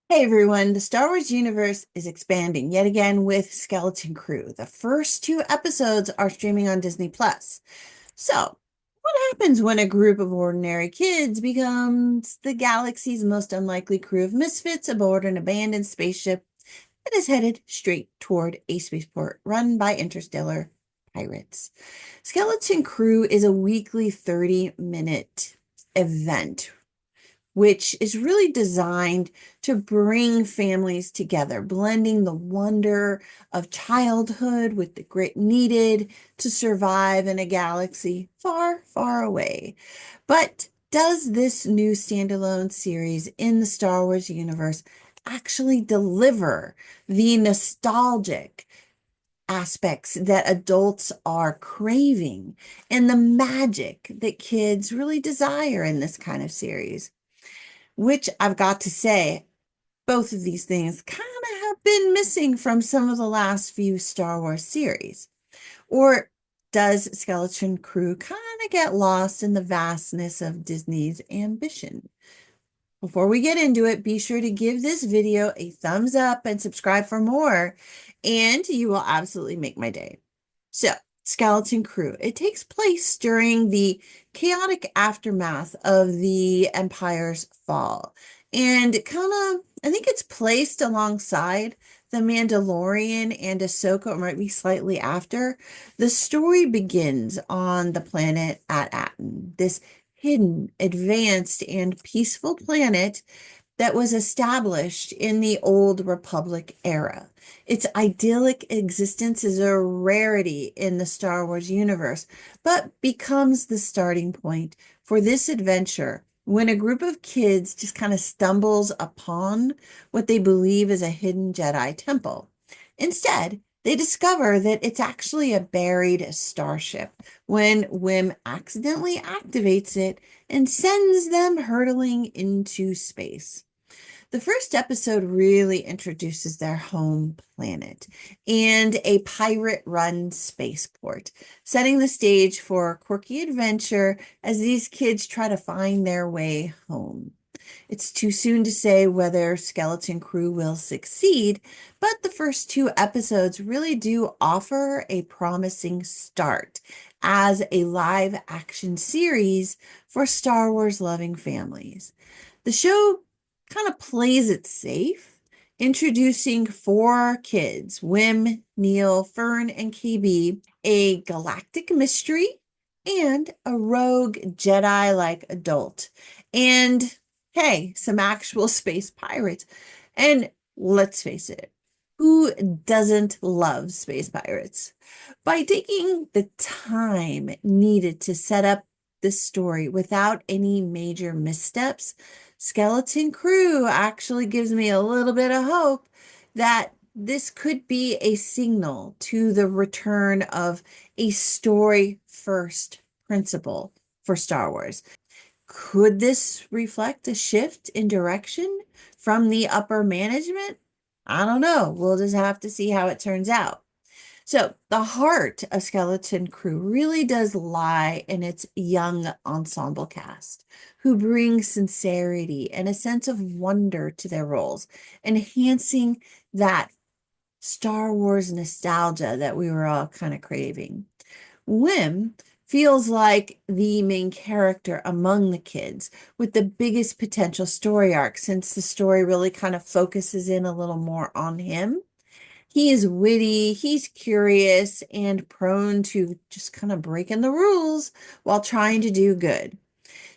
Hey everyone, the Star Wars universe is expanding yet again with Skeleton Crew. The first two episodes are streaming on Disney Plus. So, what happens when a group of ordinary kids becomes the galaxy's most unlikely crew of misfits aboard an abandoned spaceship that is headed straight toward a spaceport run by interstellar pirates? Skeleton Crew is a weekly 30-minute event which is really designed to bring families together, blending the wonder of childhood with the grit needed to survive in a galaxy far, far away. But does this new standalone series in the Star Wars universe actually deliver the nostalgic aspects that adults are craving and the magic that kids really desire in this kind of series? Which I've got to say, both of these things kind of have been missing from some of the last few Star Wars series. Or does Skeleton Crew kind of get lost in the vastness of Disney's ambition? Before we get into it, be sure to give this video a thumbs up and subscribe for more, and you will absolutely make my day. So, Skeleton Crew. It takes place during the chaotic aftermath of the Empire's fall. And I think it's placed alongside The Mandalorian and Ahsoka, or might be slightly after. The story begins on the planet At-Aten, this hidden, advanced, and peaceful planet that was established in the Old Republic era. Its idyllic existence is a rarity in the Star Wars universe, but becomes the starting point for this adventure when a group of kids just kind of stumbles upon what they believe is a hidden Jedi temple. Instead, they discover that it's actually a buried starship when Whim accidentally activates it and sends them hurtling into space. The first episode really introduces their home planet and a pirate-run spaceport, setting the stage for a quirky adventure as these kids try to find their way home. It's too soon to say whether Skeleton Crew will succeed, but the first two episodes really do offer a promising start as a live action series for Star Wars loving families. The show kind of plays it safe, introducing four kids, Wim, Neil, Fern, and KB, a galactic mystery, and a rogue Jedi-like adult. And hey, some actual space pirates. And let's face it, who doesn't love space pirates? By taking the time needed to set up this story without any major missteps, Skeleton Crew actually gives me a little bit of hope that this could be a signal to the return of a story first principle for Star Wars. Could this reflect a shift in direction from the upper management? I don't know. We'll just have to see how it turns out. So, the heart of Skeleton Crew really does lie in its young ensemble cast, who bring sincerity and a sense of wonder to their roles, enhancing that Star Wars nostalgia that we were all kind of craving. Wim feels like the main character among the kids with the biggest potential story arc since the story really kind of focuses in a little more on him. He is witty, he's curious, and prone to just kind of breaking the rules while trying to do good.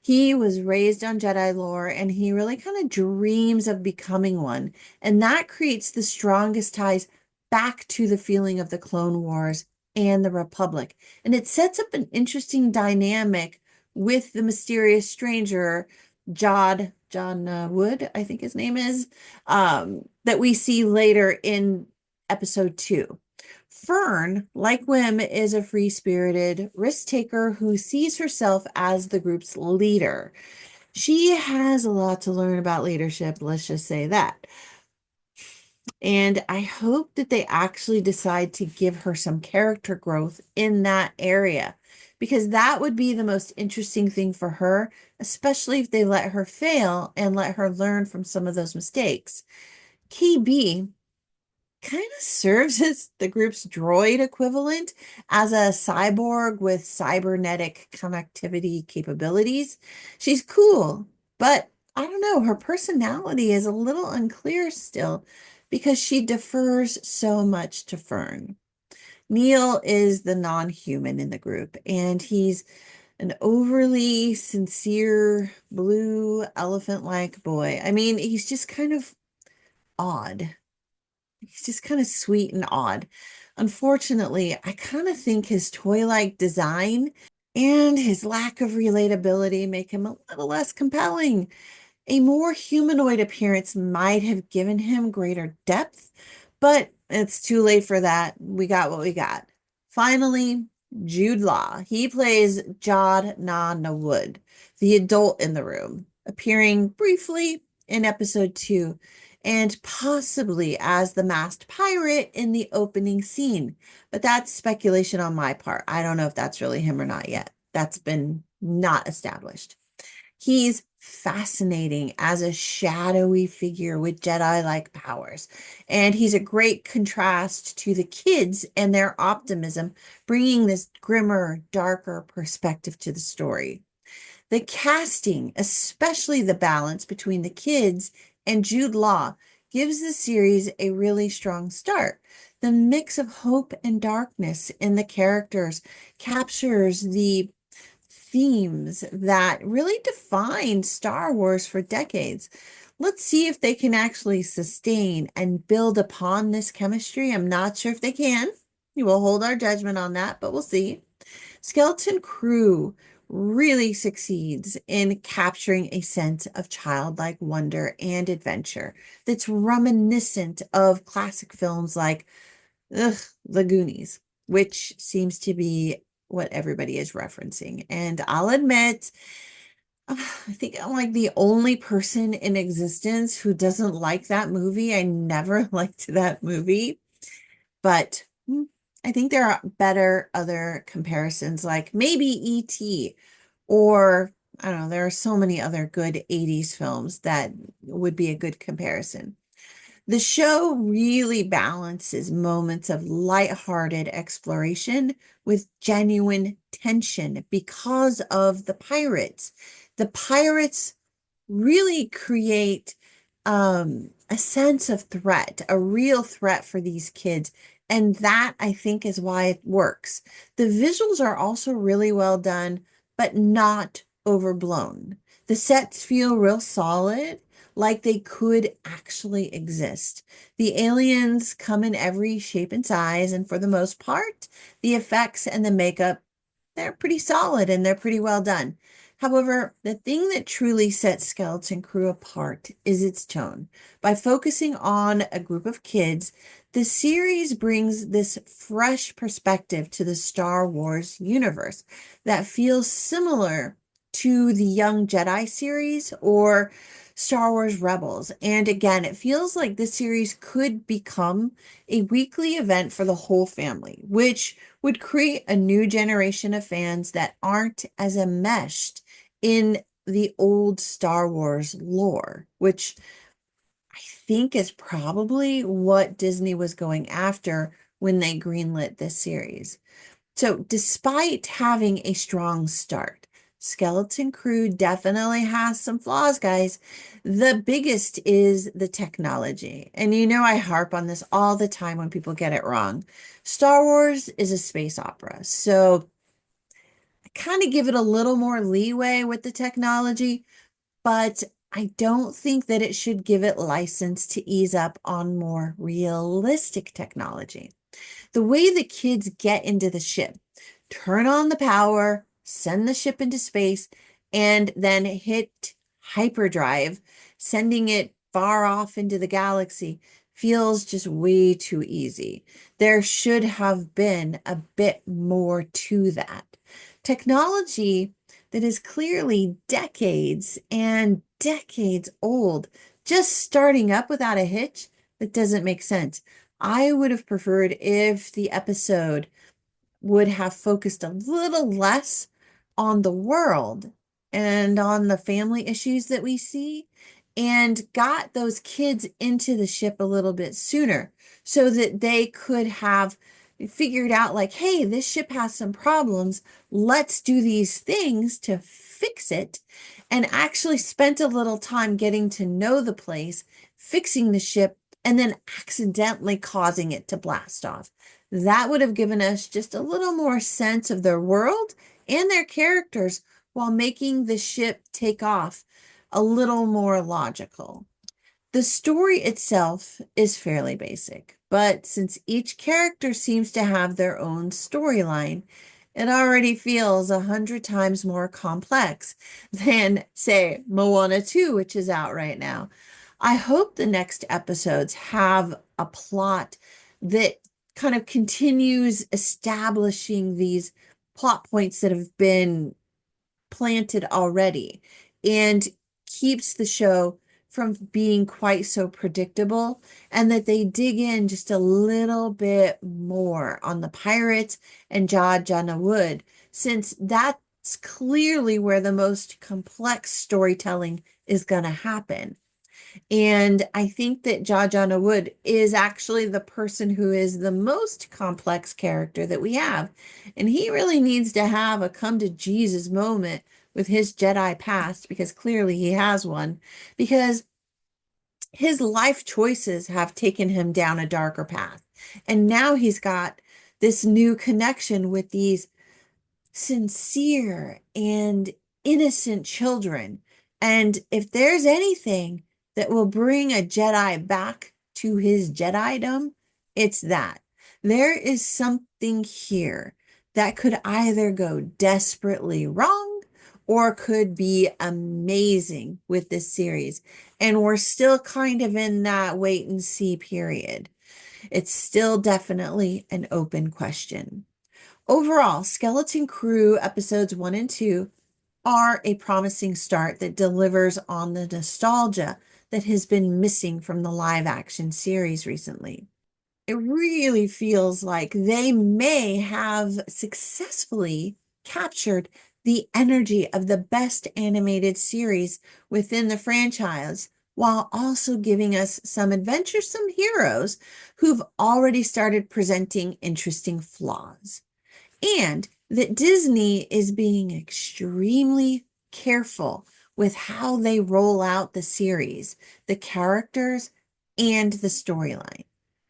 He was raised on Jedi lore and he really kind of dreams of becoming one. And that creates the strongest ties back to the feeling of the Clone Wars and the Republic. And it sets up an interesting dynamic with the mysterious stranger, John Wood, I think his name is, that we see later in episode 2. Fern, like Wim, is a free-spirited risk taker who sees herself as the group's leader. She has a lot to learn about leadership, let's just say that. And I hope that they actually decide to give her some character growth in that area because that would be the most interesting thing for her, especially if they let her fail and let her learn from some of those mistakes. KB kind of serves as the group's droid equivalent as a cyborg with cybernetic connectivity capabilities. She's cool, but I don't know, her personality is a little unclear still because she defers so much to Fern. Neil is the non-human in the group, and he's an overly sincere blue elephant-like boy. I mean, he's just kind of odd. He's just kind of sweet and odd. Unfortunately, I kind of think his toy-like design and his lack of relatability make him a little less compelling. A more humanoid appearance might have given him greater depth, but it's too late for that. We got what we got. Finally, Jude Law. He plays Jod Na Wood, the adult in the room, appearing briefly in episode 2 and possibly as the masked pirate in the opening scene. But that's speculation on my part. I don't know if that's really him or not yet. That's been not established. He's fascinating as a shadowy figure with Jedi-like powers, and he's a great contrast to the kids and their optimism, bringing this grimmer, darker perspective to the story. The casting, especially the balance between the kids and Jude Law, gives the series a really strong start. The mix of hope and darkness in the characters captures the themes that really defined Star Wars for decades. Let's see if they can actually sustain and build upon this chemistry. I'm not sure if they can. We will hold our judgment on that, but we'll see. Skeleton Crew really succeeds in capturing a sense of childlike wonder and adventure that's reminiscent of classic films like The Goonies, which seems to be what everybody is referencing. And I'll admit, I think I'm like the only person in existence who doesn't like that movie. I never liked that movie, but I think there are better other comparisons, like maybe E.T. or I don't know, there are so many other good 80s films that would be a good comparison. The show really balances moments of lighthearted exploration with genuine tension because of the pirates. The pirates really create a sense of threat, a real threat for these kids. And that, I think, is why it works. The visuals are also really well done, but not overblown. The sets feel real solid, like they could actually exist. The aliens come in every shape and size, and for the most part, the effects and the makeup, they're pretty solid and they're pretty well done. However, the thing that truly sets Skeleton Crew apart is its tone. By focusing on a group of kids, the series brings this fresh perspective to the Star Wars universe that feels similar to the Young Jedi series or Star Wars Rebels. And again, it feels like this series could become a weekly event for the whole family, which would create a new generation of fans that aren't as enmeshed in the old Star Wars lore, which I think is probably what Disney was going after when they greenlit this series. So, despite having a strong start, Skeleton Crew definitely has some flaws, guys. The biggest is the technology. And you know, I harp on this all the time when people get it wrong. Star Wars is a space opera. So, I kind of give it a little more leeway with the technology, but I don't think that it should give it license to ease up on more realistic technology. The way the kids get into the ship, turn on the power, send the ship into space, and then hit hyperdrive, sending it far off into the galaxy, feels just way too easy. There should have been a bit more to that. Technology that is clearly decades and decades old, just starting up without a hitch, that doesn't make sense. I would have preferred if the episode would have focused a little less on the world and on the family issues that we see and got those kids into the ship a little bit sooner so that they could have figured out like, hey, this ship has some problems. Let's do these things to fix it. And actually spent a little time getting to know the place, fixing the ship, and then accidentally causing it to blast off. That would have given us just a little more sense of their world and their characters while making the ship take off a little more logical. The story itself is fairly basic, but since each character seems to have their own storyline, it already feels 100 times more complex than, say, Moana 2, which is out right now. I hope the next episodes have a plot that kind of continues establishing these plot points that have been planted already and keeps the show from being quite so predictable, and that they dig in just a little bit more on the pirates and Underwood, since that's clearly where the most complex storytelling is going to happen. And I think that Underwood is actually the person who is the most complex character that we have. And he really needs to have a come to Jesus moment with his Jedi past, because clearly he has one, because his life choices have taken him down a darker path. And now he's got this new connection with these sincere and innocent children. And if there's anything that will bring a Jedi back to his Jedidom, it's that. There is something here that could either go desperately wrong or could be amazing with this series. And we're still kind of in that wait and see period. It's still definitely an open question. Overall, Skeleton Crew episodes 1 and 2 are a promising start that delivers on the nostalgia that has been missing from the live action series recently. It really feels like they may have successfully captured the energy of the best animated series within the franchise, while also giving us some adventuresome heroes who've already started presenting interesting flaws. And that Disney is being extremely careful with how they roll out the series, the characters, and the storyline.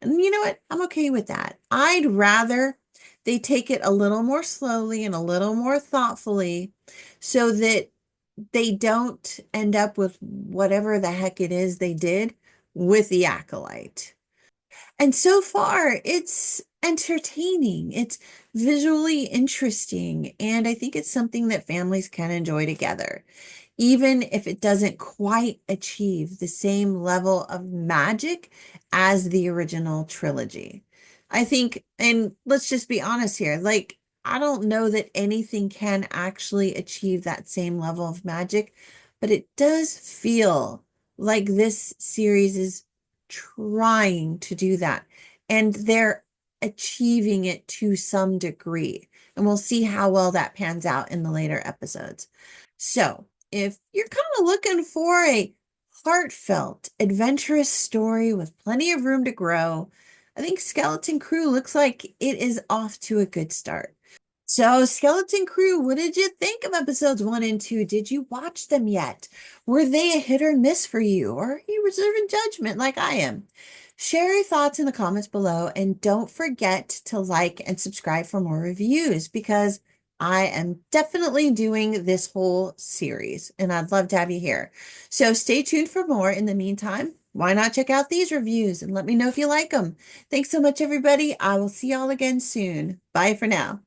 And you know what? I'm okay with that. I'd rather they take it a little more slowly and a little more thoughtfully so that they don't end up with whatever the heck it is they did with the Acolyte. And so far, it's entertaining. It's visually interesting. And I think it's something that families can enjoy together, even if it doesn't quite achieve the same level of magic as the original trilogy. I think, and let's just be honest here, like, I don't know that anything can actually achieve that same level of magic, but it does feel like this series is trying to do that. And they're achieving it to some degree. And we'll see how well that pans out in the later episodes. So, if you're kind of looking for a heartfelt, adventurous story with plenty of room to grow, I think Skeleton Crew looks like it is off to a good start. So, Skeleton Crew, what did you think of episodes 1 and 2? Did you watch them yet? Were they a hit or miss for you? Or are you reserving judgment like I am? Share your thoughts in the comments below, and don't forget to like and subscribe for more reviews, because I am definitely doing this whole series and I'd love to have you here. So stay tuned for more. In the meantime, why not check out these reviews and let me know if you like them. Thanks so much, everybody. I will see y'all again soon. Bye for now.